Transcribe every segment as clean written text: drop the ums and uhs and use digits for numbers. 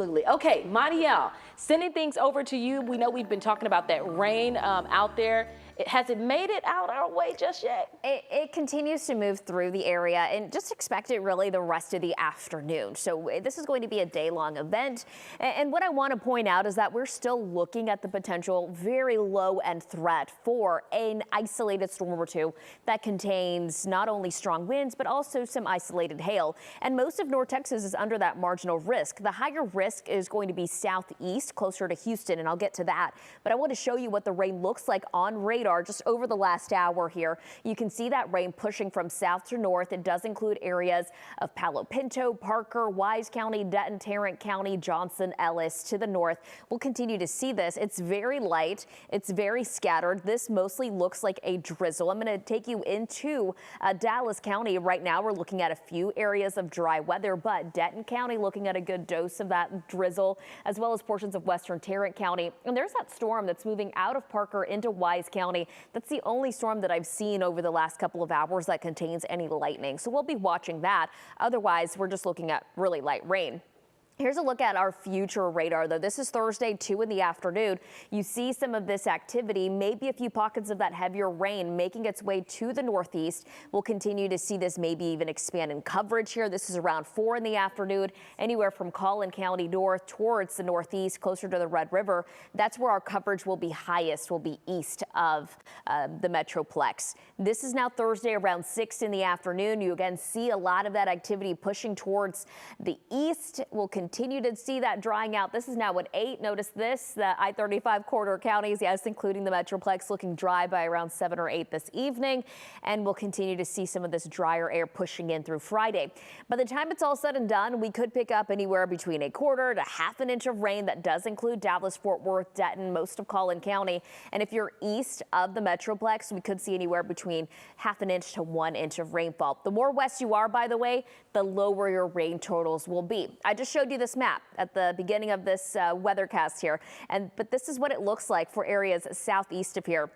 Absolutely. Okay, Monielle, sending things over to you. We know we've been talking about that rain out there. Has it made it out our way just yet? It continues to move through the area, and just expect it really the rest of the afternoon. So this is going to be a day-long event. And what I want to point out is that we're still looking at the potential very low-end threat for an isolated storm or two that contains not only strong winds, but also some isolated hail. And most of North Texas is under that marginal risk. The higher risk is going to be southeast, closer to Houston, and I'll get to that. But I want to show you what the rain looks like on radar just over the last hour here. You can see that rain pushing from south to north. It does include areas of Palo Pinto, Parker, Wise County, Denton, Tarrant County, Johnson, Ellis to the north. We'll continue to see this. It's very light. It's very scattered. This mostly looks like a drizzle. I'm going to take you into Dallas County. Right now, we're looking at a few areas of dry weather, but Denton County looking at a good dose of that drizzle, as well as portions of western Tarrant County. And there's that storm that's moving out of Parker into Wise County. That's the only storm that I've seen over the last couple of hours that contains any lightning. So we'll be watching that. Otherwise, we're just looking at really light rain. Here's a look at our future radar, though. This is Thursday, 2 in the afternoon. You see some of this activity, maybe a few pockets of that heavier rain making its way to the northeast. We'll continue to see this maybe even expand in coverage here. This is around 4 in the afternoon, anywhere from Collin County north towards the northeast, closer to the Red River. That's where our coverage will be highest, will be east of the Metroplex. This is now Thursday around 6 in the afternoon. You again see a lot of that activity pushing towards the east. We'll continue to see that drying out. This is now at 8. Notice this, the I-35 corridor counties, yes, including the Metroplex, looking dry by around 7 or 8 this evening. And we'll continue to see some of this drier air pushing in through Friday. By the time it's all said and done, we could pick up anywhere between 1/4 to 1/2 inch of rain. That does include Dallas, Fort Worth, Denton, most of Collin County. And if you're east of the Metroplex, we could see anywhere between 1/2 inch to 1 inch of rainfall. The more west you are, by the way, the lower your rain totals will be. I just showed you this map at the beginning of this weathercast here, but this is what it looks like for areas southeast of here.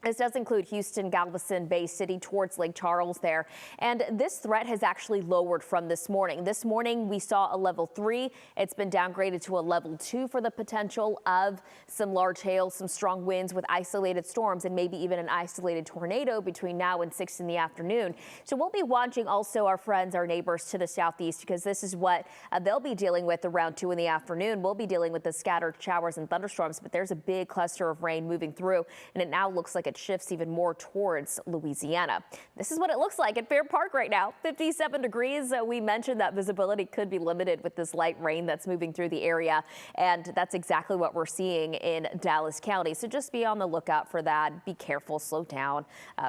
This does include Houston, Galveston, Bay City towards Lake Charles there. And this threat has actually lowered from this morning. This morning we saw a level 3. It's been downgraded to a level 2 for the potential of some large hail, some strong winds with isolated storms, and maybe even an isolated tornado between now and 6 in the afternoon. So we'll be watching also our friends, our neighbors to the southeast, because this is what they'll be dealing with around 2 in the afternoon. We'll be dealing with the scattered showers and thunderstorms, but there's a big cluster of rain moving through, and it now looks like it shifts even more towards Louisiana. This is what it looks like at Fair Park right now. 57 degrees. We mentioned that visibility could be limited with this light rain that's moving through the area, and that's exactly what we're seeing in Dallas County. So just be on the lookout for that. Be careful, slow down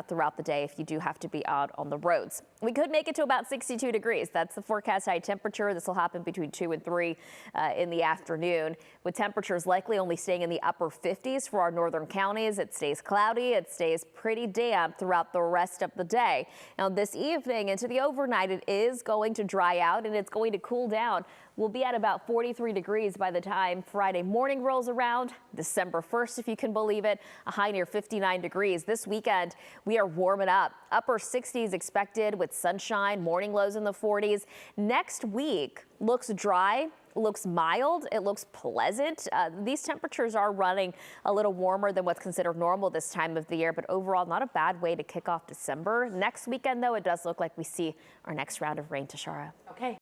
throughout the day if you do have to be out on the roads. We could make it to about 62 degrees. That's the forecast high temperature. This will happen between 2 and 3 in the afternoon, with temperatures likely only staying in the upper 50s for our northern counties. It stays cloudy. It stays pretty damp throughout the rest of the day. Now this evening into the overnight, it is going to dry out and it's going to cool down. We'll be at about 43 degrees by the time Friday morning rolls around, December 1st, if you can believe it, a high near 59 degrees. This weekend, we are warming up. Upper 60s expected with sunshine, morning lows in the 40s. Next week looks dry. Looks mild. It looks pleasant. These temperatures are running a little warmer than what's considered normal this time of the year, but overall not a bad way to kick off December. Next weekend, though, it does look like we see our next round of rain, Tashara. Okay.